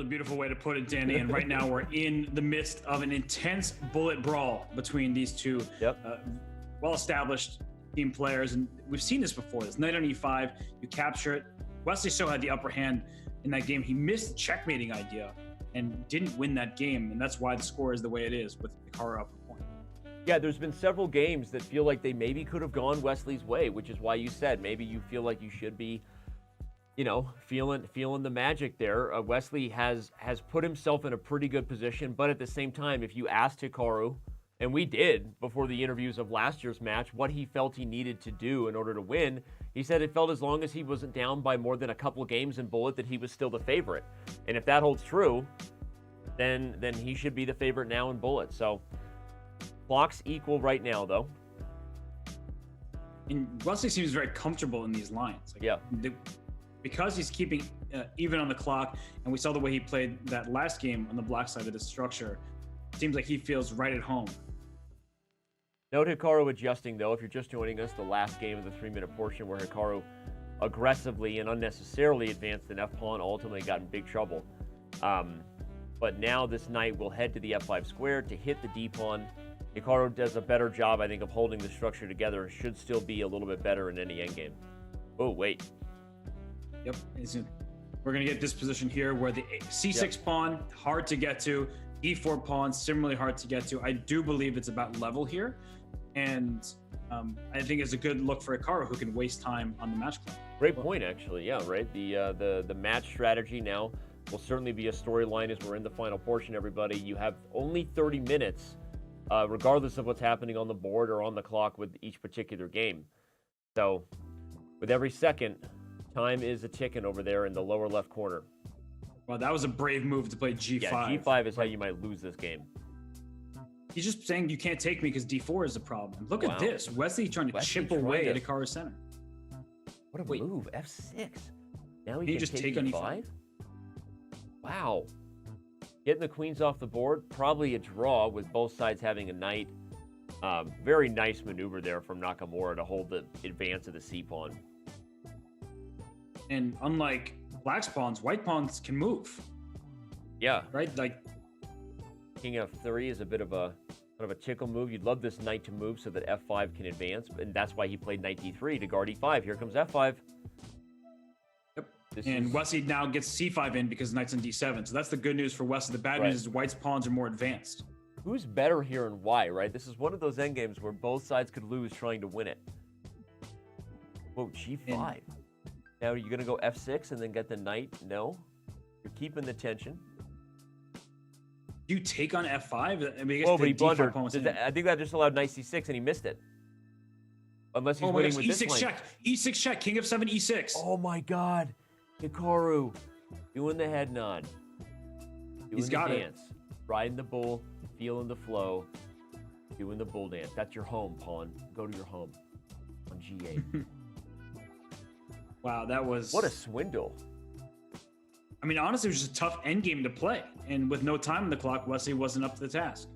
beautiful way to put it, Danny. And right now we're in the midst of an intense bullet brawl between these two well-established team players. And we've seen this before. This knight on e5, you capture it. Wesley still had the upper hand in that game. He missed the checkmating idea and didn't win that game. And that's why the score is the way it is with Hikaru up a point. Yeah, there's been several games that feel like they maybe could have gone Wesley's way, which is why you said maybe you feel like you should be, you know, feeling the magic there. Wesley has put himself in a pretty good position, but at the same time, if you asked Hikaru, and we did before the interviews of last year's match, what he felt he needed to do in order to win, he said it felt as long as he wasn't down by more than a couple of games in Bullet that he was still the favorite. And if that holds true, then he should be the favorite now in Bullet. So clocks equal right now, though. And Wesley seems very comfortable in these lines. Yeah. Because he's keeping even on the clock, and we saw the way he played that last game on the black side of the structure, seems like he feels right at home. Note Hikaru adjusting, though, if you're just joining us, the last game of the 3-minute portion where Hikaru aggressively and unnecessarily advanced an F-pawn, ultimately got in big trouble. But now this knight will head to the F5 square to hit the D-pawn. Hikaru does a better job, I think, of holding the structure together and should still be a little bit better in any endgame. Oh, wait. Yep. We're going to get this position here where the C6 pawn, hard to get to. E4 pawn, similarly hard to get to. I do believe it's about level here. And I think it's a good look for Hikaru, who can waste time on the match clock. Great point, actually. Yeah, right. The match strategy now will certainly be a storyline as we're in the final portion, everybody. You have only 30 minutes, regardless of what's happening on the board or on the clock with each particular game. So with every second, time is a ticking over there in the lower left corner. Well, that was a brave move to play G5. Yeah, G5 is how you might lose this game. He's just saying you can't take me because D4 is the problem. Look at this. Wesley trying to chip away at Hikaru's center. What a move. F6. Now he can can just take on E5? Wow. Getting the queens off the board. Probably a draw with both sides having a knight. Very nice maneuver there from Nakamura to hold the advance of the C-pawn. And unlike black's pawns, white pawns can move. Yeah. Right? Like King F3 is a bit of a kind of a tickle move. You'd love this knight to move so that F5 can advance, and that's why he played knight D3 to guard E5. Here comes F5. Yep. Wesley now gets C5 in because knight's on D7. So that's the good news for Wesley. The bad news is white's pawns are more advanced. Who's better here and why, right? This is one of those endgames where both sides could lose trying to win it. Whoa, G5. Now, are you going to go F6 and then get the knight? No. You're keeping the tension. You take on F5? I mean, but he blundered. I think that just allowed knight C6 and he missed it. Unless he's winning with this E6 check. E6 check. King F7, E6. Oh my God. Hikaru doing the head nod. Doing the dance. Riding the bull, feeling the flow, doing the bull dance. That's your home, pawn. Go to your home on G8. Wow, that was... What a swindle. I mean, honestly, it was just a tough endgame to play. And with no time on the clock, Wesley wasn't up to the task.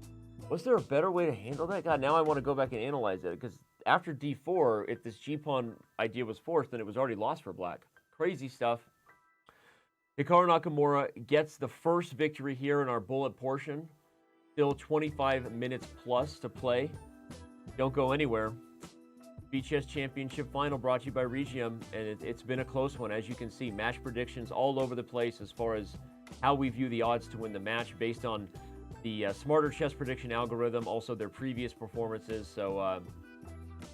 Was there a better way to handle that? God, now I want to go back and analyze it. Because after D4, if this G-pawn idea was forced, then it was already lost for black. Crazy stuff. Hikaru Nakamura gets the first victory here in our bullet portion. Still 25 minutes plus to play. Don't go anywhere. VChess Championship Final brought to you by Regium, and it's been a close one. As you can see, match predictions all over the place as far as how we view the odds to win the match based on the Smarter Chess Prediction algorithm, also their previous performances. So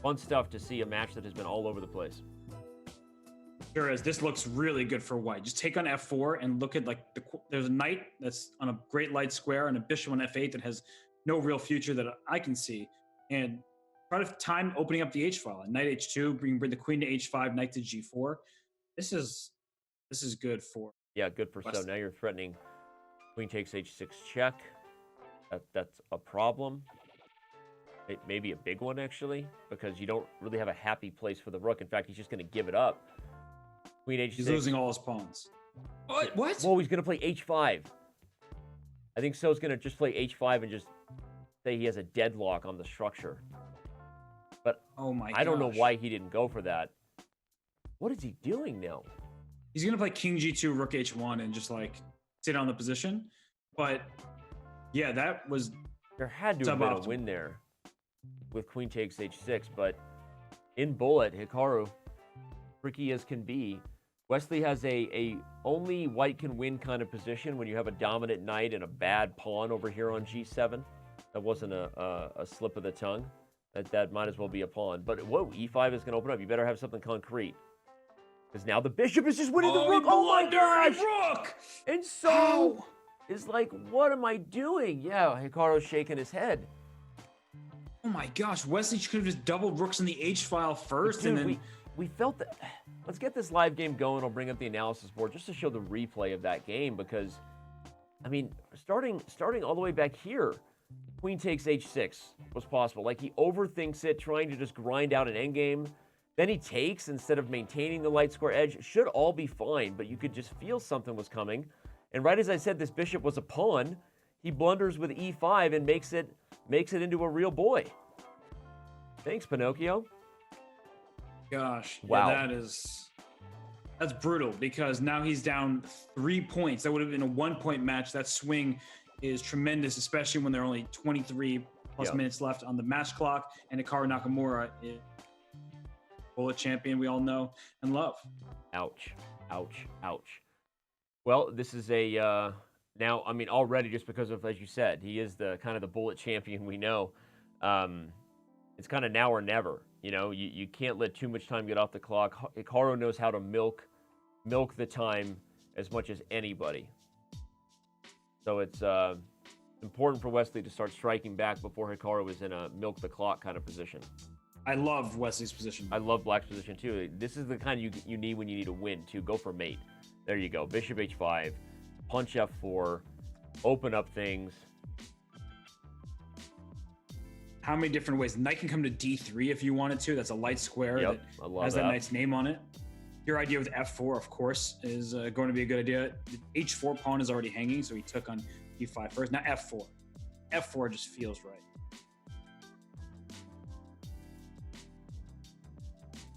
fun stuff to see a match that has been all over the place. Sure is. This looks really good for white. Just take on F4 and look at there's a knight that's on a great light square and a bishop on F8 that has no real future that I can see. And try to time opening up the H file. Knight H2, bring the queen to H5, knight to G4. This is good for. Yeah, good for so. Now you're threatening queen takes H6 check. That's a problem. It may be a big one, actually, because you don't really have a happy place for the rook. In fact, he's just going to give it up. Queen H6. He's losing all his pawns. What? Well, he's going to play H5. I think So's going to just play H5 and just say he has a deadlock on the structure. But I don't know why he didn't go for that. What is he doing now? He's going to play King G2, Rook H1, and just sit on the position. But yeah, that was there had to have been a win there with queen takes h6, but in bullet, Hikaru, tricky as can be. Wesley has a only white can win kind of position when you have a dominant knight and a bad pawn over here on g7. That wasn't a slip of the tongue. That might as well be a pawn. But whoa, e5 is going to open up. You better have something concrete. Because now the bishop is just winning the rook. Oh my gosh! Rook! And so is like, what am I doing? Yeah, Hikaru's shaking his head. Oh my gosh, Wesley could have just doubled rooks in the H file first, dude, and then we felt that. Let's get this live game going. I'll bring up the analysis board just to show the replay of that game because, I mean, starting all the way back here, queen takes h6 was possible. Like he overthinks it, trying to just grind out an endgame. Then he takes instead of maintaining the light square edge. Should all be fine, but you could just feel something was coming. And right as I said, this bishop was a pawn. He blunders with e5 and makes it into a real boy. Thanks, Pinocchio. Gosh, wow, yeah, that's brutal because now he's down 3 points. That would have been a 1-point match. That swing is tremendous, especially when there are only 23 plus minutes left on the match clock. And Hikaru Nakamura is bullet champion, we all know and love. Ouch, ouch, ouch. Well, this is a now. I mean, already just because of, as you said, he is the kind of the bullet champion we know. It's kind of now or never. You know, you can't let too much time get off the clock. Hikaru knows how to milk the time as much as anybody. So it's important for Wesley to start striking back before Hikaru is in a milk the clock kind of position. I love Wesley's position. I love Black's position too. This is the kind you need when you need a win too. Go for mate. There you go. Bishop h5, punch f4, open up things. How many different ways? Knight can come to d3 if you wanted to. That's a light square that has that knight's name on it. Your idea with f4, of course, is going to be a good idea. The h4 pawn is already hanging, so he took on d5 first. Now f4. f4 just feels right.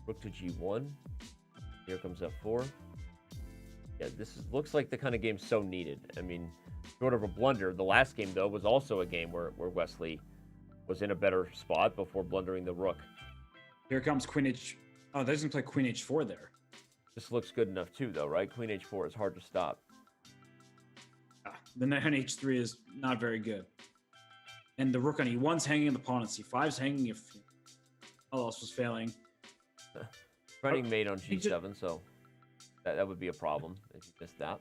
Rook to g1. Here comes f4. Yeah, looks like the kind of game so needed. I mean, short of a blunder. The last game, though, was also a game where Wesley was in a better spot before blundering the rook. Here comes queen h. Oh, they doesn't play queen h4 there. This looks good enough too, though, right? Queen h4 is hard to stop. The knight on h3 is not very good. And the rook on e1's hanging, and the pawn on c5's hanging if all else was failing. Running mate on g7, so that would be a problem if you missed that.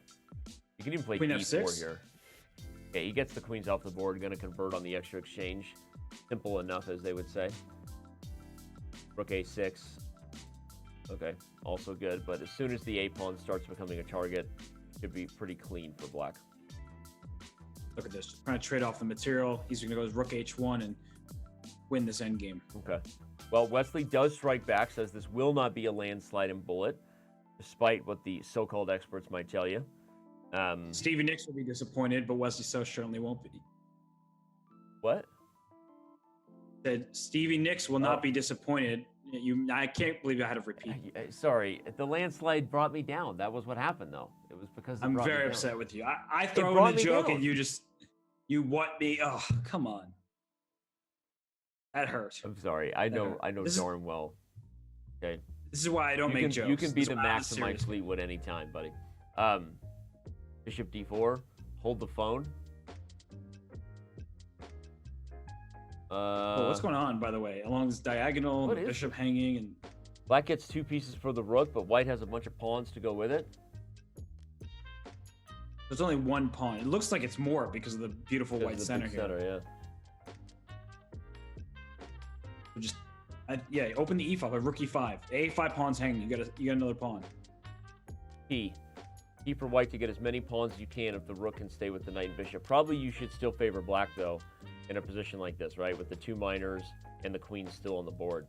You can even play queen d4 f6 here. Okay, he gets the queens off the board, going to convert on the extra exchange. Simple enough, as they would say. Rook a6. Okay, also good, but as soon as the a-pawn starts becoming a target, it should be pretty clean for Black. Look at this, just trying to trade off the material. He's going to go with rook h1 and win this endgame. Okay. Well, Wesley does strike back, says this will not be a landslide in bullet, despite what the so-called experts might tell you. Stevie Nicks will be disappointed, but Wesley so certainly won't be. What? Said Stevie Nicks will not be disappointed. I can't believe I had to repeat. Sorry, the landslide brought me down. That was what happened, though. It was because I'm very upset with you. I throw in a joke and you what me? Oh, come on. That hurt. I'm sorry. I know darn well. Okay. This is why I don't make jokes. You can be the max of my Fleetwood anytime, buddy. Bishop d4. Hold the phone. What's going on, by the way? Along this diagonal, the bishop hanging, and Black gets 2 pieces for the rook, but White has a bunch of pawns to go with it. There's only 1 pawn. It looks like it's more because of the beautiful white center here. Center, yeah. Open the e-file by rook e5. The a5 pawn's hanging. You got another pawn. Key for White to get as many pawns as you can if the rook can stay with the knight and bishop. Probably you should still favor Black, though, in a position like this, right? With the 2 minors and the queen still on the board.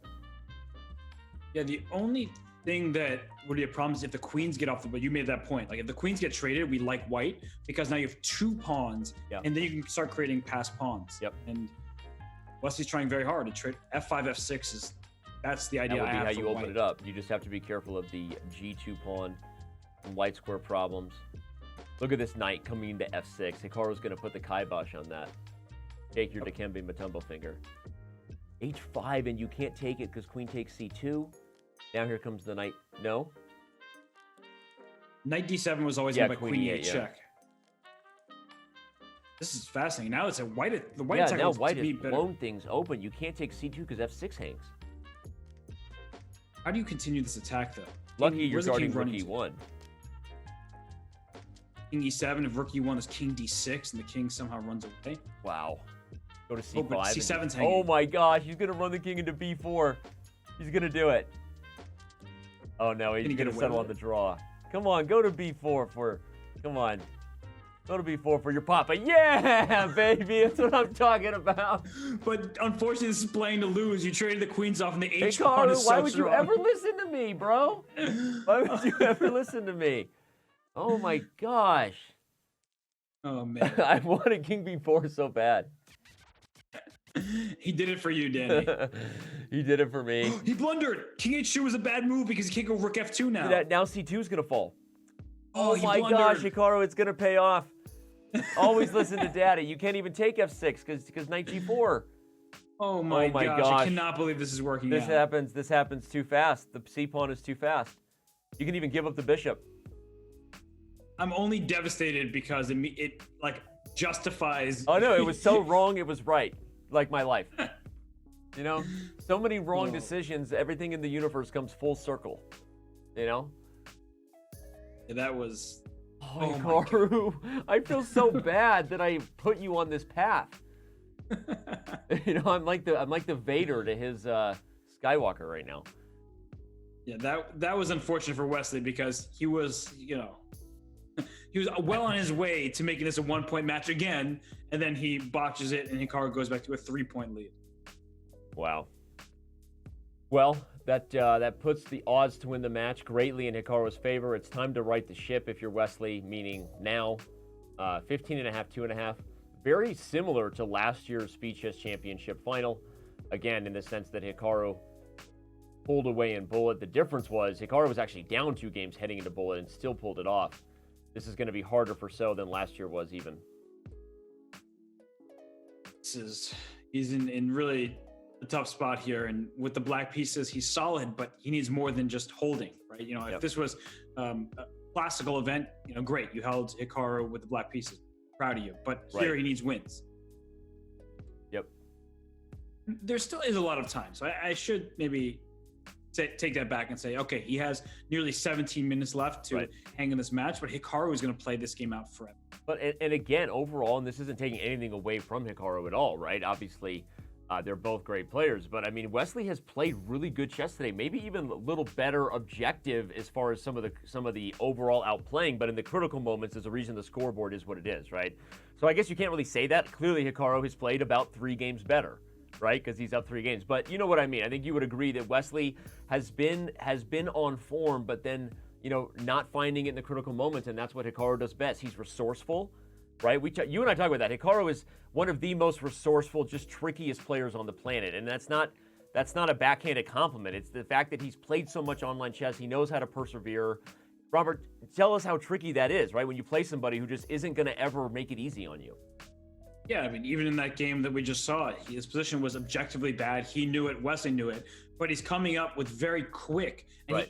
Yeah, the only thing that would be a problem is if the queens get off the board. You made that point. Like, if the queens get traded, we like White because now you have 2 pawns, and then you can start creating passed pawns. Yep. And Wesley's trying very hard to trade f5, f6 that's the idea. That would be how you open it up. You just have to be careful of the g2 pawn and light square problems. Look at this knight coming into f6. Hikaru's going to put the kibosh on that. Take your Dikembe Mutombo finger. h5, and you can't take it because queen takes c2. Now here comes the knight. No? Knight d7 was always made by queen e8 check. This is fascinating. Now it's a white. The white attack now white has blown things open. You can't take c2 because f6 hangs. How do you continue this attack, though? Lucky you're guarding rook e1. King e7. If rook e1 is king d6, and the king somehow runs away. Wow. Go to c5. Oh, but c7's hanging. Oh my gosh, he's gonna run the king into b4. He's gonna do it. Oh no, he's gonna settle on the draw. Come on, go to b4 for. Come on. Go to b4 for your papa. Yeah, baby, that's what I'm talking about. But unfortunately, this is playing to lose. You traded the queens off in the h pawn. Hikaru, why would you ever listen to me, bro? Why would you ever listen to me? Oh my gosh. Oh man. I wanted king b4 so bad. He did it for you, Danny. He did it for me. He blundered. King h2 was a bad move because he can't go rook f2 now. Now c2 is gonna fall. Oh my gosh, Hikaru, it's gonna pay off. Always listen to daddy. You can't even take f6 because knight g4. Oh my gosh, I cannot believe this is working out. This happens too fast. The c pawn is too fast. You can even give up the bishop. I'm only devastated because it like justifies. Oh no, it was so wrong, it was right. Like my life. You know? So many wrong decisions, everything in the universe comes full circle. You know? Yeah, that was... Oh, Hikaru, I feel so bad that I put you on this path. You know, I'm like the Vader to his Skywalker right now. Yeah, that was unfortunate for Wesley because he was, you know, he was well on his way to making this a 1-point match again, and then he botches it, and Hikaru goes back to a 3-point lead. Wow. Well, that puts the odds to win the match greatly in Hikaru's favor. It's time to right the ship if you're Wesley, meaning now. 15.5, 2.5. Very similar to last year's Speed Chess Championship final. Again, in the sense that Hikaru pulled away in Bullet. The difference was Hikaru was actually down 2 games heading into Bullet and still pulled it off. This is going to be harder for So than last year was even. He's in really a tough spot here, and with the black pieces, he's solid, but he needs more than just holding, right? You know, if this was a classical event, you know, great, you held Hikaru with the black pieces, proud of you. But here he needs wins. Yep. There still is a lot of time, so I should maybe take that back and say, okay, he has nearly 17 minutes left to hang in this match, but Hikaru is going to play this game out forever. But and again, overall, and this isn't taking anything away from Hikaru at all, right? Obviously, they're both great players, but I mean, Wesley has played really good chess today. Maybe even a little better objective as far as some of the overall outplaying. But in the critical moments, there's a reason the scoreboard is what it is, right? So I guess you can't really say that. Clearly, Hikaru has played about 3 games better, right? Because he's up 3 games. But you know what I mean. I think you would agree that Wesley has been on form, but then, you know, not finding it in the critical moments, and that's what Hikaru does best. He's resourceful, right? You and I talk about that. Hikaru is one of the most resourceful, just trickiest players on the planet, and that's not a backhanded compliment. It's the fact that he's played so much online chess. He knows how to persevere. Robert, tell us how tricky that is, right? When you play somebody who just isn't going to ever make it easy on you. Yeah, I mean, even in that game that we just saw, his position was objectively bad. He knew it. Wesley knew it. But he's coming up with very quick. And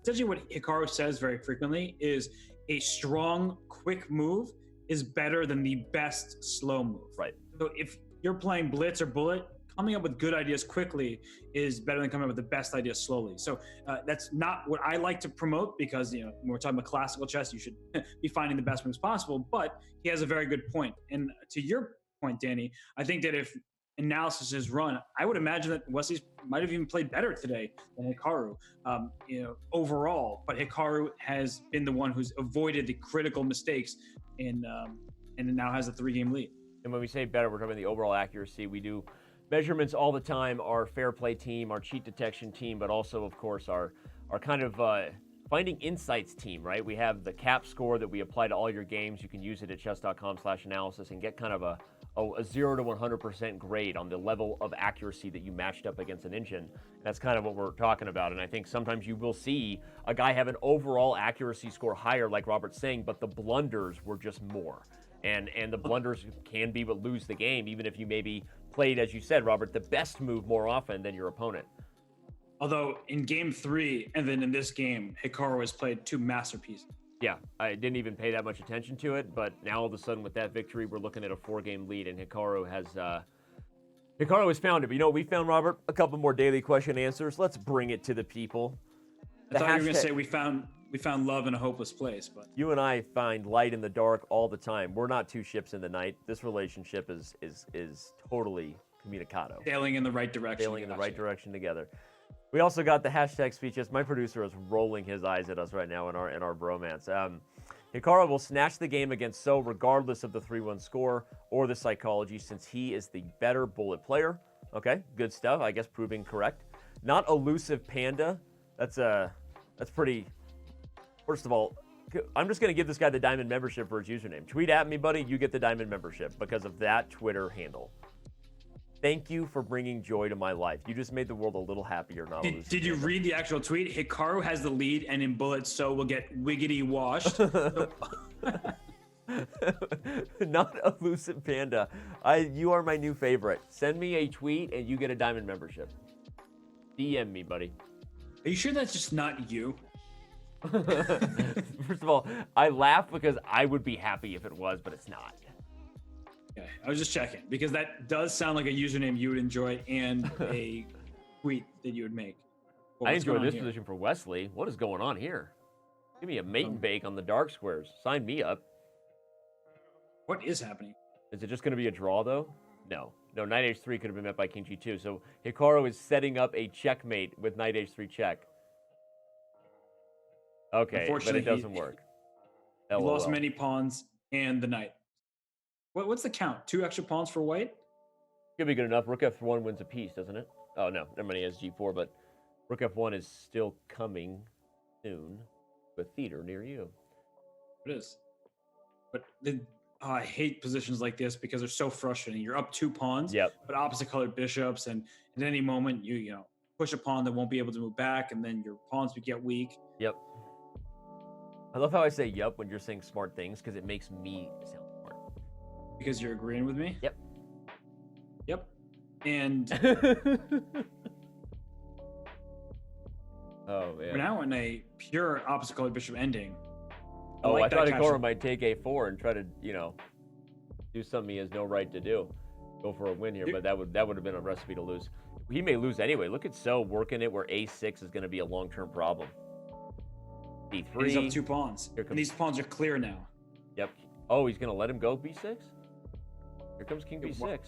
essentially what Hikaru says very frequently is a strong, quick move is better than the best slow move. Right. So if you're playing blitz or bullet, coming up with good ideas quickly is better than coming up with the best ideas slowly. So that's not what I like to promote because, you know, when we're talking about classical chess, you should be finding the best moves possible. But he has a very good point. And to your point, Danny, I think that if analysis is run, I would imagine that Wesley might have even played better today than Hikaru, you know, overall. But Hikaru has been the one who's avoided the critical mistakes and now has a 3-game lead. And when we say better, we're talking about the overall accuracy. We do measurements all the time, our fair play team, our cheat detection team, but also, of course, our kind of finding insights team, right? We have the CAP score that we apply to all your games. You can use it at chess.com/analysis and get kind of a a 0 to 100% grade on the level of accuracy that you matched up against an engine. That's kind of what we're talking about. And I think sometimes you will see a guy have an overall accuracy score higher, like Robert's saying, but the blunders were just more. And the blunders can be what lose the game, even if you maybe played, as you said, Robert, the best move more often than your opponent. Although in game 3 and then in this game, Hikaru has played 2 masterpieces. Yeah, I didn't even pay that much attention to it, but now all of a sudden with that victory, we're looking at a 4-game lead, and Hikaru has found it. But you know what we found, Robert? A couple more daily question answers. Let's bring it to the people. I thought you were going to say we found love in a hopeless place, but you and I find light in the dark all the time. We're not two ships in the night. This relationship is totally communicado. Sailing in the right direction. Sailing in the right direction together. We also got the hashtag speeches. My producer is rolling his eyes at us right now in our bromance. Hikaru will snatch the game against So regardless of the 3-1 score or the psychology, since he is the better bullet player. Okay, good stuff. I guess proving correct. Not elusive panda. That's pretty. First of all, I'm just going to give this guy the diamond membership for his username. Tweet at me, buddy. You get the diamond membership because of that Twitter handle. Thank you for bringing joy to my life. You just made the world a little happier. Did you read the actual tweet? Hikaru has the lead, and in bullets, So will get wiggity washed. Not elusive panda. You are my new favorite. Send me a tweet, and you get a diamond membership. DM me, buddy. Are you sure that's just not you? First of all, I laugh because I would be happy if it was, but it's not. Okay, I was just checking because that does sound like a username you would enjoy and a tweet that you would make. I enjoy this position for Wesley. What is going on here? Give me a mate and bake on the dark squares. Sign me up. What is happening? Is it just going to be a draw, though? No. No, knight h3 could have been met by king g2. So Hikaru is setting up a checkmate with knight h3 check. Okay, but it doesn't work. He lost many pawns and the knight. What's the count? 2 extra pawns for white? Could be good enough. Rook f1 wins a piece, doesn't it? Oh, no. Never mind, he has g4, but Rook f1 is still coming soon to a theater near you. It is. But I hate positions like this because they're so frustrating. You're up 2 pawns, but opposite colored bishops, and at any moment you push a pawn that won't be able to move back, and then your pawns would get weak. Yep. I love how I say "yup" when you're saying smart things because it makes me sound smart. Because you're agreeing with me? Yep. Yep. And oh man. We're now in a pure opposite colored bishop ending. I thought Hikaru might take a4 and try to, do something he has no right to do. Go for a win here, but that would have been a recipe to lose. He may lose anyway. Look at So working it where a6 is going to be a long-term problem. d3. He's up 2 pawns. And these pawns are clear now. Yep. Oh, he's going to let him go b6? Here comes king b6.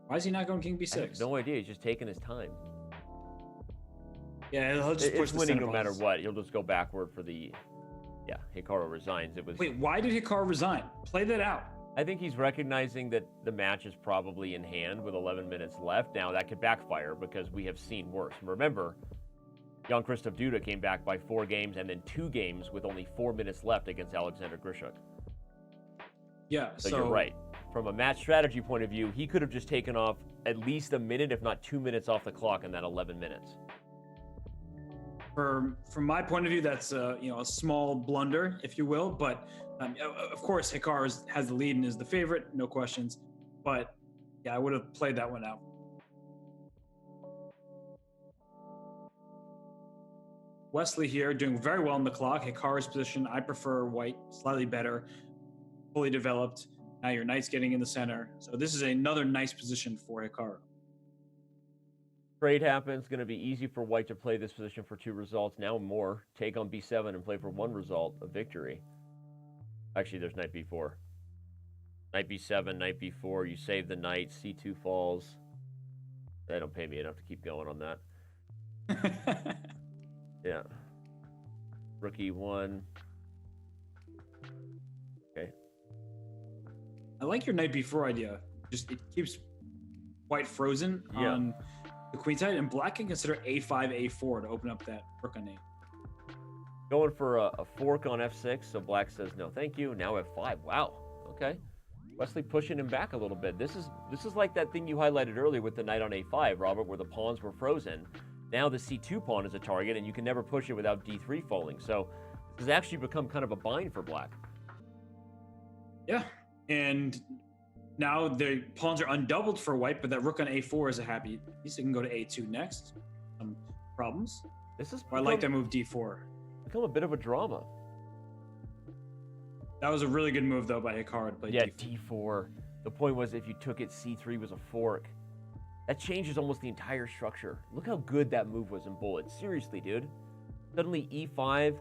Why is he not going king b6? I have no idea. He's just taking his time. Yeah, he'll just push it's winning no matter what. He'll just go backward for the... Yeah, Hikaru resigns. Wait, why did Hikaru resign? Play that out. I think he's recognizing that the match is probably in hand with 11 minutes left. Now, that could backfire because we have seen worse. Remember, Jan Krzysztof Duda came back by 4 games and then 2 games with only 4 minutes left against Alexander Grishuk. Yeah, so you're right. From a match strategy point of view, he could have just taken off at least a minute, if not 2 minutes off the clock in that 11 minutes. From my point of view, that's a small blunder, if you will. But of course, Hikaru has the lead and is the favorite, no questions. But yeah, I would have played that one out. Wesley here doing very well on the clock. Hikaru's position, I prefer white, slightly better, fully developed. Now your knight's getting in the center. So this is another nice position for Hikaru. Trade happens. Going to be easy for white to play this position for 2 results. Now more. Take on b7 and play for 1 result of victory. Actually, there's knight b4. Knight b7, knight b4. You save the knight. c2 falls. They don't pay me enough to keep going on that. Yeah. Rook e1. Okay. I like your knight b4 idea. Just it keeps white frozen on the queen side, and black can consider a5, a4 to open up that rook on 8. Going for a fork on f6, so black says no thank you. Now f5. Wow. Okay. Wesley pushing him back a little bit. This is like that thing you highlighted earlier with the knight on a5, Robert, where the pawns were frozen. Now the c2 pawn is a target, and you can never push it without d3 falling. So this has actually become kind of a bind for black. Yeah, and now the pawns are undoubled for white, but that rook on a4 is a happy piece. It can go to a2 next. Some problems. I like that move d4. Become a bit of a drama. That was a really good move, though, by Hikaru to play d4. The point was, if you took it, c3 was a fork. That changes almost the entire structure. Look how good that move was in bullet. Seriously, dude. Suddenly, e5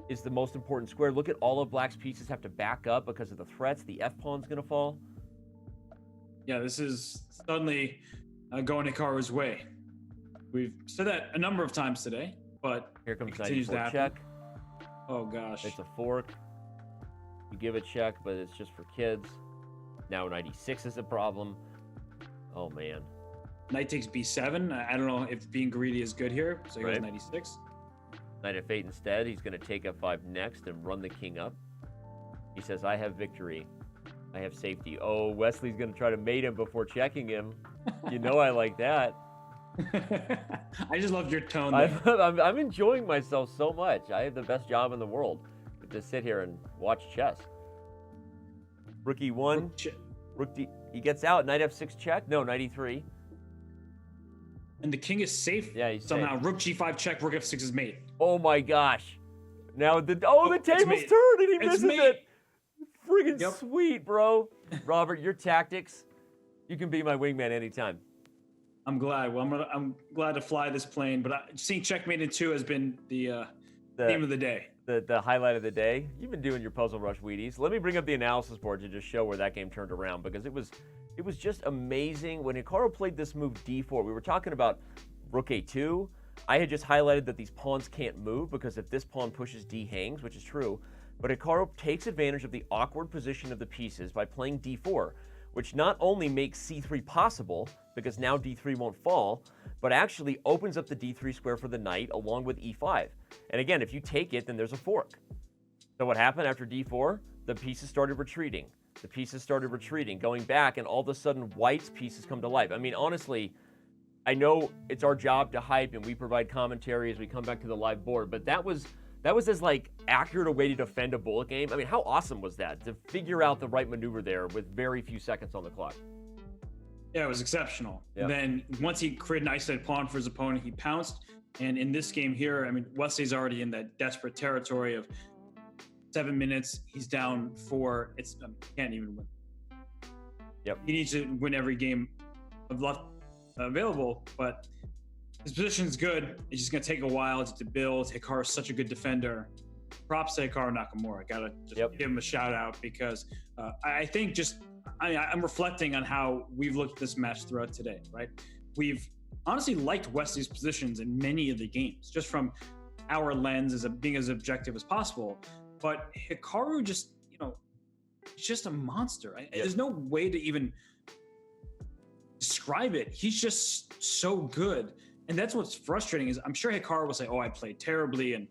is the most important square. Look at all of black's pieces have to back up because of the threats. The f-pawn's going to fall. Yeah, this is suddenly going Hikaru's way. We've said that a number of times today, but here comes continues to happen. check. Oh, gosh. It's a fork. You give a check, but it's just for kids. Now knight e6 is a problem. Oh, man. Knight takes b7. I don't know if being greedy is good here, so he goes knight e6. Knight f8 instead. He's going to take f5 next and run the king up. He says, I have victory. I have safety. Oh, Wesley's going to try to mate him before checking him. You know I like that. I just loved your tone there. I'm enjoying myself so much. I have the best job in the world. To sit here and watch chess. Rook e1. Rook d. He gets out. Knight f6 check. No, knight e3. And the king is safe. Yeah, he's somehow. safe. Rook g5 check. Rook f6 is mate. Oh my gosh! Now the table's turned and he misses it. Friggin' sweet, bro. Robert, your tactics. You can be my wingman anytime. I'm glad. Well, I'm glad to fly this plane, but seeing checkmate in 2 has been the theme of the day. The highlight of the day. You've been doing your Puzzle Rush Wheaties. Let me bring up the analysis board to just show where that game turned around, because it was just amazing. When Hikaru played this move d4, we were talking about rook a2. I had just highlighted that these pawns can't move because if this pawn pushes d hangs, which is true, but Hikaru takes advantage of the awkward position of the pieces by playing d4, which not only makes c3 possible, because now d3 won't fall, but actually opens up the d3 square for the knight along with e5. And again, if you take it, then there's a fork. So what happened after d4? The pieces started retreating. The pieces started retreating, going back, and all of a sudden, white's pieces come to life. I mean, honestly, I know it's our job to hype, and we provide commentary as we come back to the live board, but that was as like accurate a way to defend a bullet game. I mean, how awesome was that to figure out the right maneuver there with very few seconds on the clock? Yeah, it was exceptional. Yep. And then once he created an isolated pawn for his opponent, he pounced. And in this game here, I mean, Wesley's already in that desperate territory of 7 minutes. He's down 4. He can't even win. Yep. He needs to win every game of left available, but his position's good. It's just going to take a while to build. Hikaru's such a good defender. Props to Hikaru Nakamura. Got to just give him a shout out, because I think I'm reflecting on how we've looked at this match throughout today, right? We've honestly liked Wesley's positions in many of the games, just from our lens as being as objective as possible. But Hikaru just, he's just a monster. There's no way to even describe it. He's just so good. And that's what's frustrating is I'm sure Hikaru will say, oh, I played terribly. And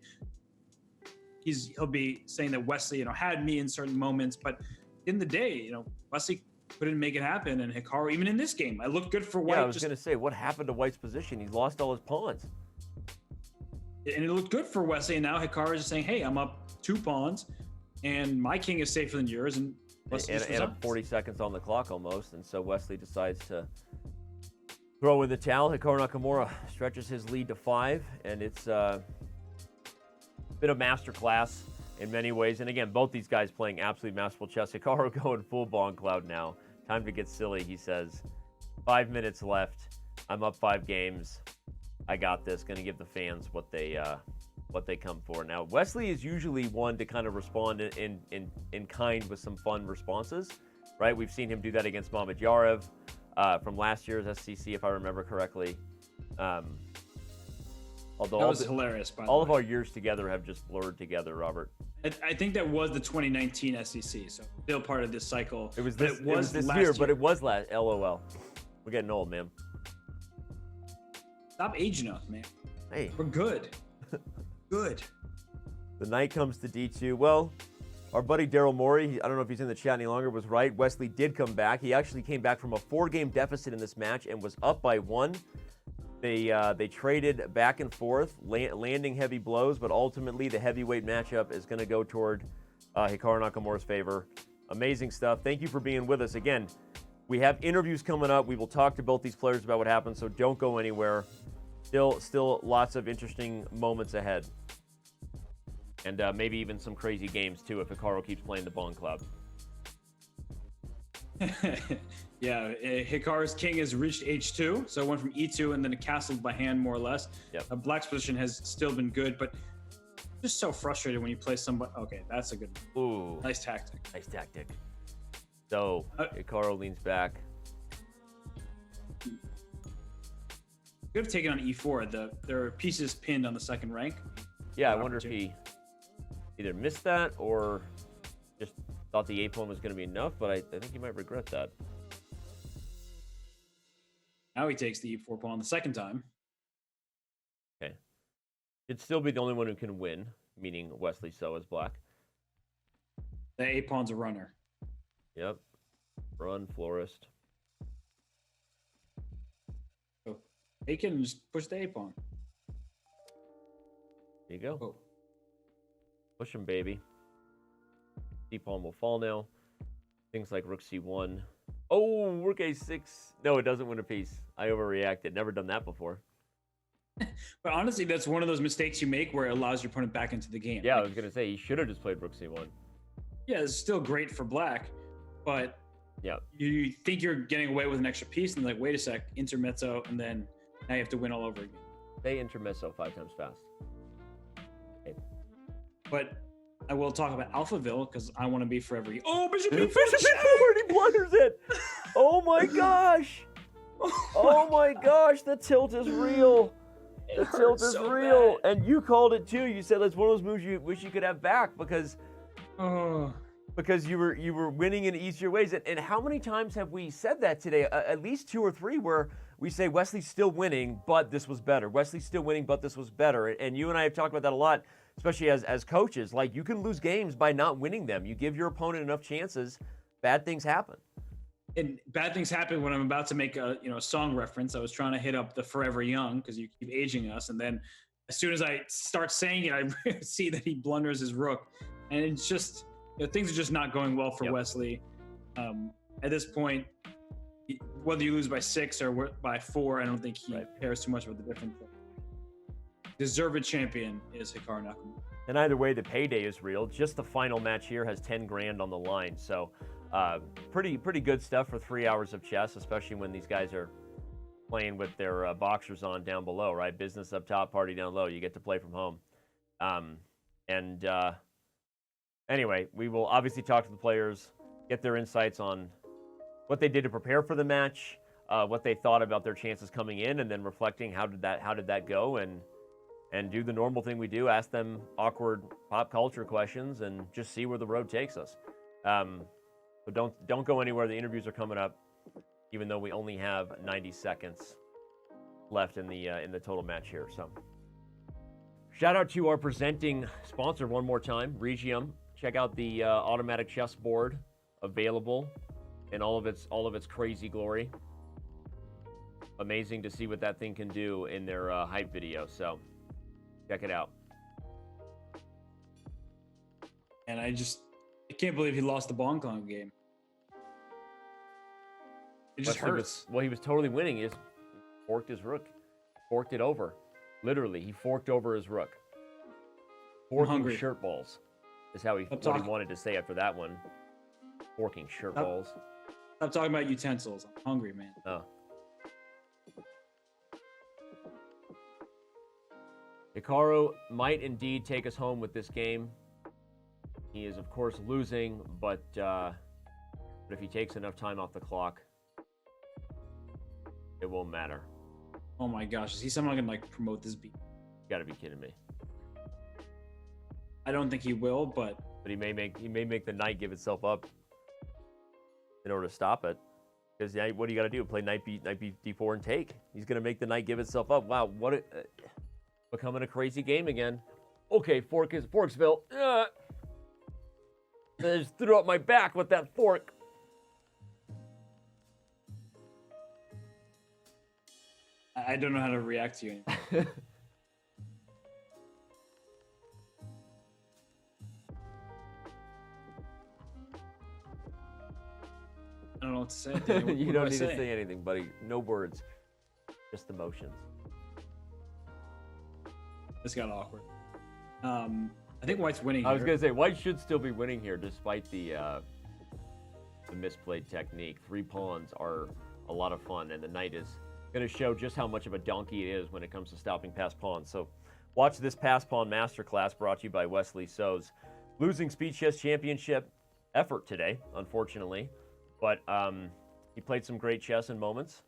he'll be saying that Wesley, had me in certain moments. But in the day, Wesley couldn't make it happen. And Hikaru, even in this game, I looked good for White. Yeah, I was going to say, what happened to White's position? He's lost all his pawns. And it looked good for Wesley. And now Hikaru is saying, hey, I'm up 2 pawns and my king is safer than yours. And Wesley and 40 seconds on the clock almost. And so Wesley decides to throw in the towel. Hikaru Nakamura stretches his lead to 5. And it's been a masterclass in many ways. And again, both these guys playing absolutely masterful chess. Hikaru going full Bongcloud now. Time to get silly, he says. 5 minutes left. I'm up 5 games. I got this. Going to give the fans what they come for. Now, Wesley is usually one to kind of respond in kind with some fun responses, right? We've seen him do that against Mamadjarev from last year's SCC, if I remember correctly. Although that was hilarious, by the way. All of our years together have just blurred together, Robert. I think that was the 2019 SCC, so still part of this cycle. It was this year, but it was last. LOL. We're getting old, man. Stop aging us, man. Hey. We're good. Good. The knight comes to d2. Well, Our buddy Daryl Morey, I don't know if he's in the chat any longer, was right. Wesley did come back. He actually came back from a 4-game deficit in this match and was up by 1. They traded back and forth, landing heavy blows, but ultimately the heavyweight matchup is going to go toward Hikaru Nakamura's favor. Amazing stuff. Thank you for being with us. Again, we have interviews coming up. We will talk to both these players about what happened, so don't go anywhere. Still lots of interesting moments ahead. And maybe even some crazy games, too, if Hikaru keeps playing the Bongcloud. Yeah, Hikaru's king has reached H2, so it went from E2 and then it castled by hand, more or less. Yep. Black's position has still been good, but just so frustrated when you play somebody. Okay, that's a good. Ooh. Nice tactic. Nice tactic. So, Hikaru leans back. Could have taken on E4. There are pieces pinned on the second rank. Yeah, I wonder if he either missed that or just thought the A pawn was going to be enough, but I think he might regret that. Now he takes the E4 pawn the second time. Okay. He'd still be the only one who can win, meaning Wesley So as Black. The A pawn's a runner. Yep. Run, florist. So they can just push the A pawn. There you go. Oh. Push him, baby. D pawn will fall now. Things like rook c1. Oh, rook a6. No, it doesn't win a piece. I overreacted. Never done that before. But honestly, that's one of those mistakes you make where it allows your opponent back into the game. Yeah, I was going to say, he should have just played rook c1. Yeah, it's still great for Black, but yeah, you think you're getting away with an extra piece, and like, wait a sec, intermezzo, and then now you have to win all over again. Say intermezzo 5 times fast. Okay. But I will talk about Alphaville because I want to be forever. Oh, Bishop B4, he blunders it. Oh my gosh. Oh my gosh, the tilt is real. The tilt is so real. Bad. And you called it too. You said that's one of those moves you wish you could have back because you were winning in easier ways. And how many times have we said that today? At least 2 or 3 where we say Wesley's still winning, but this was better. Wesley's still winning, but this was better. And you and I have talked about that a lot, especially as coaches. Like, you can lose games by not winning them. You give your opponent enough chances, bad things happen. And bad things happen when I'm about to make a song reference. I was trying to hit up the Forever Young because you keep aging us, and then as soon as I start saying it, I see that he blunders his rook, and it's just things are just not going well for Wesley. At this point, whether you lose by 6 or by 4, I don't think he cares too much about the difference. Deserved champion is Hikaru Nakamura. And either way, the payday is real. Just the final match here has 10 grand on the line. So pretty good stuff for 3 hours of chess, especially when these guys are playing with their boxers on down below, right? Business up top, party down low. You get to play from home. Anyway, we will obviously talk to the players, get their insights on what they did to prepare for the match, what they thought about their chances coming in, and then reflecting how did that go, and do the normal thing we do, ask them awkward pop culture questions, and just see where the road takes us. So don't go anywhere. The interviews are coming up, even though we only have 90 seconds left in the total match here. So shout out to our presenting sponsor one more time, Regium. Check out the automatic chessboard available in all of its crazy glory. Amazing to see what that thing can do in their hype video. So check it out. And I can't believe he lost the Bongcloud game. It just hurts. He was totally winning. He just forked his rook. Forked it over. Literally, he forked over his rook. Forking shirt balls is what he wanted to say after that one. Forking shirt balls. Stop talking about utensils. I'm hungry, man. Oh. Hikaru might indeed take us home with this game. He is, of course, losing, but if he takes enough time off the clock, it won't matter. Oh my gosh, is he somehow gonna promote this beat? You gotta be kidding me. I don't think he will, but he may make the knight give itself up in order to stop it. Because what do you got to do? Play knight b d4 and take. He's gonna make the knight give itself up. Wow, becoming a crazy game again. Okay, Forksville. I just threw up my back with that fork. I don't know how to react to you anymore. I don't know what to say. Danny. You don't need to say anything, buddy. No words. Just emotions. This got awkward. I think White's winning. I was gonna say White should still be winning here, despite the misplayed technique. 3 pawns are a lot of fun, and the knight is gonna show just how much of a donkey it is when it comes to stopping past pawns. So, watch this pass pawn masterclass brought to you by Wesley So's losing speed chess championship effort today, unfortunately, but he played some great chess in moments,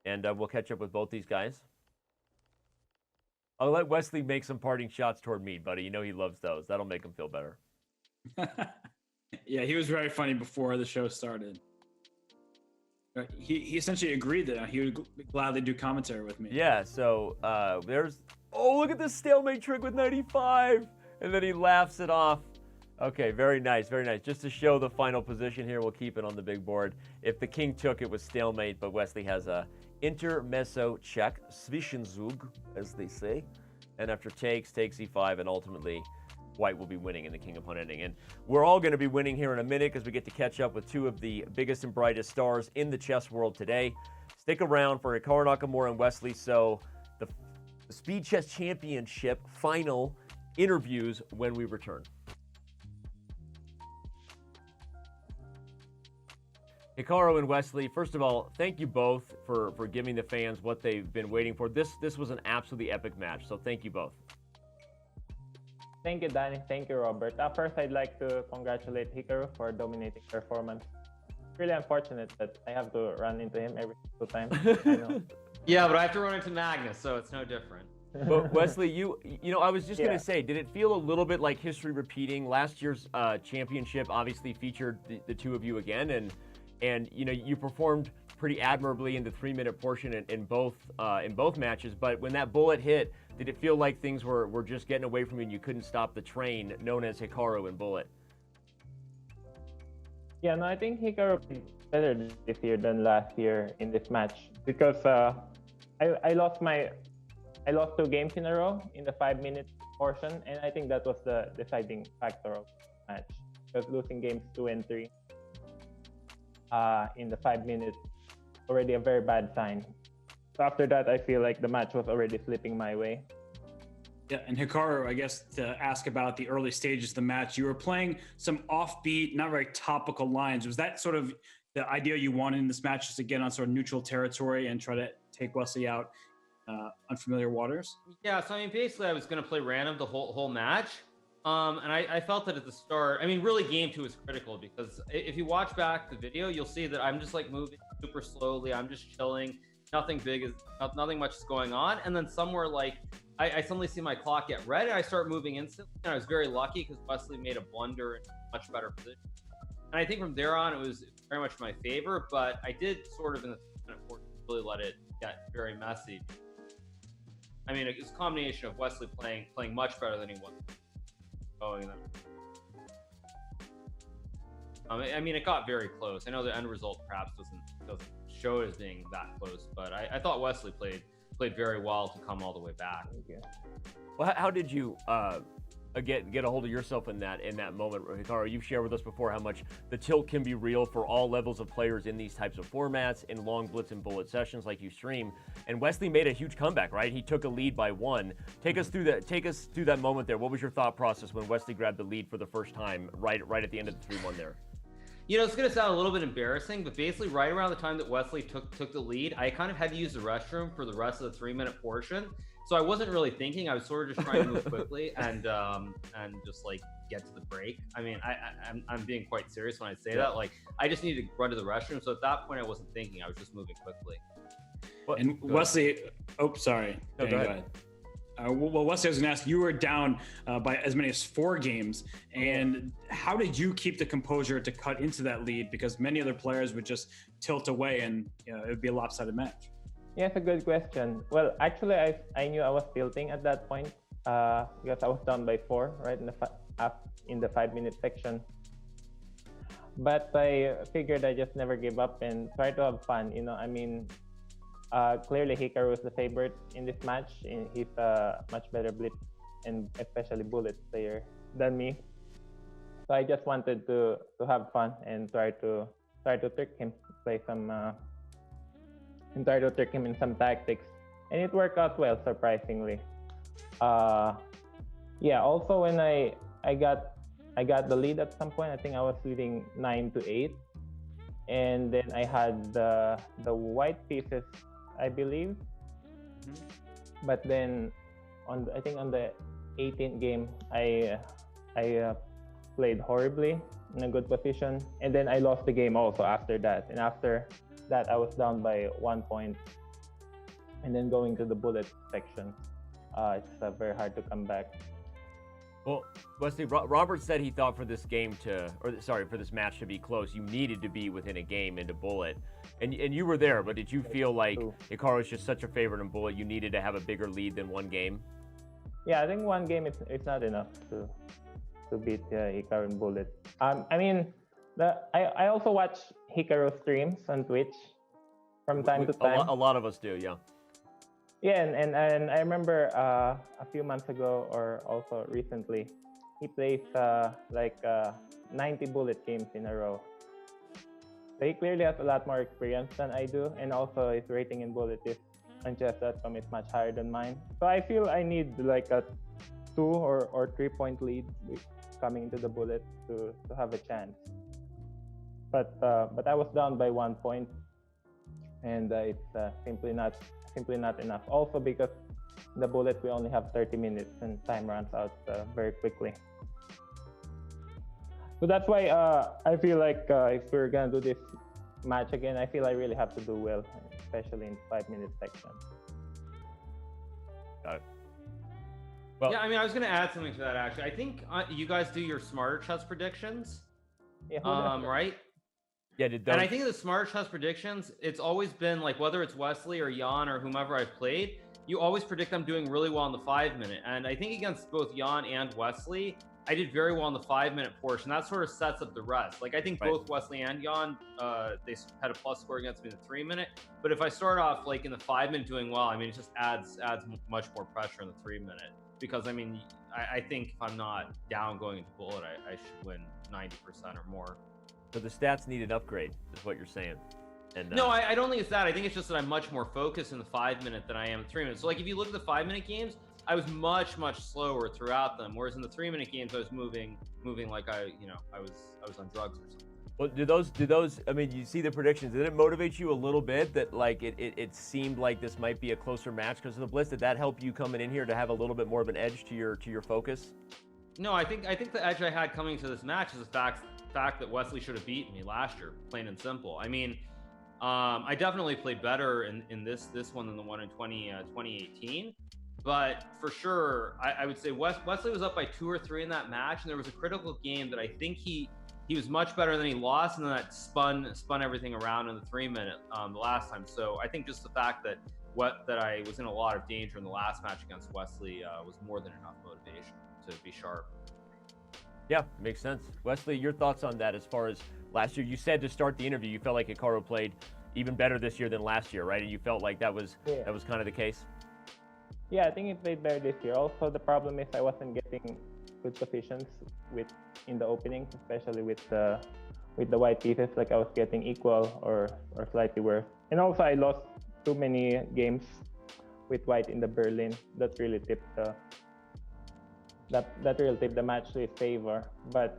and we'll catch up with both these guys. I'll let Wesley make some parting shots toward me, buddy. You know he loves those. That'll make him feel better. Yeah, he was very funny before the show started. He essentially agreed that he would gladly do commentary with me. Yeah, so there's... Oh, look at this stalemate trick with 95! And then he laughs it off. Okay, very nice, very nice. Just to show the final position here, we'll keep it on the big board. If the king took, it was stalemate, but Wesley has a intermezzo check, Zwischenzug, as they say. And after takes e5, and ultimately White will be winning in the king upon ending. And we're all going to be winning here in a minute because we get to catch up with 2 of the biggest and brightest stars in the chess world today. Stick around for Hikaru Nakamura and Wesley So, the Speed Chess Championship final interviews when we return. Hikaru and Wesley, first of all, thank you both for giving the fans what they've been waiting for. This was an absolutely epic match, so thank you both. Thank you, Danny. Thank you, Robert. First, I'd like to congratulate Hikaru for dominating performance. It's really unfortunate that I have to run into him every single time. I know. Yeah, but I have to run into Magnus, so it's no different. But Wesley, you know, I was just going to say, did it feel a little bit like history repeating? Last year's championship obviously featured the 2 of you again, and you know, you performed pretty admirably in the 3-minute portion in both matches. But when that bullet hit, did it feel like things were just getting away from you and you couldn't stop the train known as Hikaru and Bullet? Yeah, no, I think Hikaru played better this year than last year in this match because I lost 2 games in a row in the 5-minute portion, and I think that was the deciding factor of the match. Because losing games 2 and 3 in the 5 minutes already a very bad sign. So after that, I feel like the match was already slipping my way. Yeah, and Hikaru, I guess to ask about the early stages of the match, you were playing some offbeat, not very topical lines. Was that sort of the idea you wanted in this match, just to get on sort of neutral territory and try to take Wesley out unfamiliar waters? Yeah, so I mean, basically I was going to play random the whole match. And I felt that at the start, I mean, really game 2 is critical because if you watch back the video, you'll see that I'm just like moving super slowly. I'm just chilling. Nothing much is going on. And then somewhere like I suddenly see my clock get red and I start moving instantly. And I was very lucky because Wesley made a blunder in a much better position. And I think from there on, it was very much my favor, but I did sort of in the minute really let it get very messy. I mean, it's a combination of Wesley playing much better than he was. I mean, it got very close. I know the end result perhaps doesn't show it as being that close, but I thought Wesley played very well to come all the way back. Well, how did you get a hold of yourself in that moment, Hikaru? You've shared with us before how much the tilt can be real for all levels of players in these types of formats, in long blitz and bullet sessions like you stream. And Wesley made a huge comeback, right? He took a lead by 1. Take us through that moment there. What was your thought process when Wesley grabbed the lead for the first time, right at the end of the 3-1 there? You know, it's going to sound a little bit embarrassing, but basically right around the time that Wesley took the lead, I kind of had to use the restroom for the rest of the 3-minute portion. So I wasn't really thinking. I was sort of just trying to move quickly and just like get to the break. I mean, I'm being quite serious when I say that. Like, I just needed to run to the restroom. So at that point, I wasn't thinking. I was just moving quickly. And Wesley, sorry. No, go ahead. Well, Wesley, I was going to ask, you were down by as many as 4 games. And how did you keep the composure to cut into that lead? Because many other players would just tilt away and it would be a lopsided match. Yeah, it's a good question. Well, actually, I knew I was tilting at that point because I was down by 4, right, in the 5-minute section. But I figured I just never give up and try to have fun. I mean, clearly Hikaru was the favorite in this match. He's a much better blitz and especially bullet player than me. So I just wanted to have fun and try to trick him, play some and try to trick him in some tactics, and it worked out well, surprisingly. Yeah. Also, when I got the lead at some point, I think I was leading 9-8, and then I had the white pieces, I believe. But then I think on the 18th game, I played horribly in a good position, and then I lost the game also after that. And after that, I was down by 1 point, and then going to the bullet section, it's very hard to come back. Well, Wesley, Robert said he thought for this match to be close, you needed to be within a game into bullet, and you were there. But did you feel like Hikaru was just such a favorite in bullet, you needed to have a bigger lead than one game? Yeah, I think one game it's not enough to beat Hikaru in bullet. I mean, I also watch Hikaru streams on Twitch from time to time. A lot of us do, yeah. Yeah, and I remember a few months ago, or also recently, he plays 90 bullet games in a row. So he clearly has a lot more experience than I do, and also his rating in bullet is on chess.com is much higher than mine. So I feel I need like a 2 or 3 point lead coming into the bullet to have a chance. But I was down by 1 point, and it's simply not enough. Also because the bullet we only have 30 minutes and time runs out very quickly. So that's why I feel like if we're gonna do this match again, I feel I really have to do well, especially in 5-minute section. Got it. Well, yeah, I mean, I was going to add something to that, actually. I think you guys do your smarter chess predictions, right? Yeah, and I think the smarter chess predictions, it's always been like, whether it's Wesley or Jan or whomever I've played, you always predict them doing really well in the 5-minute. And I think against both Jan and Wesley, I did very well in the 5-minute portion. That sort of sets up the rest. Like, I think both Wesley and Jan, they had a plus score against me in the 3-minute. But if I start off like in the 5-minute doing well, I mean, it just adds much more pressure in the 3-minute. Because I mean, I think if I'm not down going into bullet, I should win 90% or more. So the stats need an upgrade, is what you're saying. And no, I don't think it's that. I think it's just that I'm much more focused in the 5-minute than I am in 3-minute. So like if you look at the 5-minute games, I was much slower throughout them. Whereas in the 3-minute games, I was moving like I was on drugs or something. Well, do those? I mean, you see the predictions. Did it motivate you a little bit that like it seemed like this might be a closer match because of the blitz? Did that help you coming in here to have a little bit more of an edge to your focus? No, I think the edge I had coming to this match is the fact that Wesley should have beaten me last year, plain and simple. I mean, I definitely played better in this one than the one in 2018. But for sure, I would say Wesley was up by 2 or 3 in that match, and there was a critical game that I think he was much better than he lost, and then that spun everything around in the 3-minute the last time. So I think just the fact that I was in a lot of danger in the last match against Wesley was more than enough motivation to be sharp. Yeah, makes sense. Wesley, your thoughts on that as far as last year? You said to start the interview you felt like Hikaru played even better this year than last year, right? And you felt like that was kind of the case? Yeah, I think he played better this year. Also, the problem is I wasn't getting good positions in the opening, especially with the white pieces. Like I was getting equal or slightly worse. And also I lost too many games with white in the Berlin. That really tipped the match to his favor. But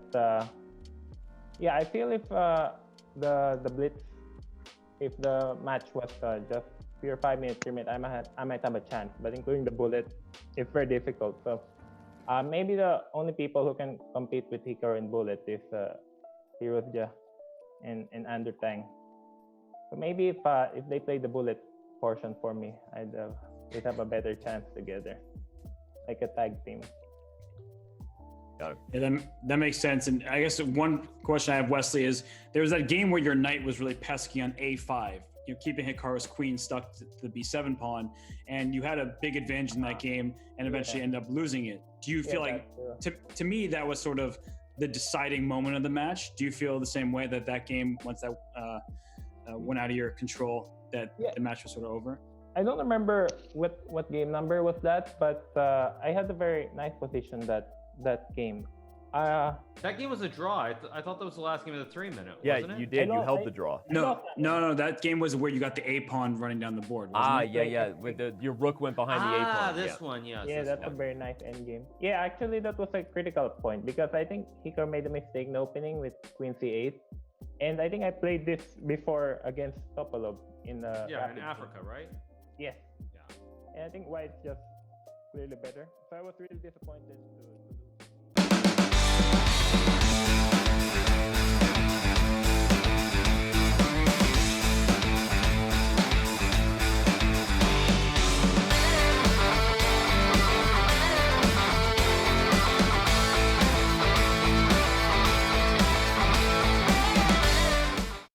yeah, I feel if the blitz, if the match was just pure 5-minute, 3-minute, I might have a chance. But including the bullet, it's very difficult. So maybe the only people who can compete with Hikaru in bullet is Hirozja and Undertang. So maybe if they play the bullet portion for me, we'd have a better chance together, like a tag team. Got it. Yeah, that makes sense. And I guess one question I have, Wesley, is there was that game where your knight was really pesky on A5. You know, keeping Hikaru's queen stuck to the B7 pawn, and you had a big advantage in that game, and eventually end up losing it. Do you feel like, to me, that was sort of the deciding moment of the match. Do you feel the same way that game, once that went out of your control, that the match was sort of over? I don't remember what game number was that, but I had a very nice position that game. That game was a draw. I thought that was the last game of the 3-minute. Yeah, wasn't it? you did. You held the draw. No. That game was where you got the A pawn running down the board. Wasn't it? Yeah. With your rook went behind the A pawn. This one, yes. Yeah, that's a very nice end game. Yeah, actually, that was a critical point because I think Hikaru made a mistake in opening with Queen C8, and I think I played this before against Topolov in Africa, right? Yes. Yeah. And I think White's just clearly better. So I was really disappointed to lose.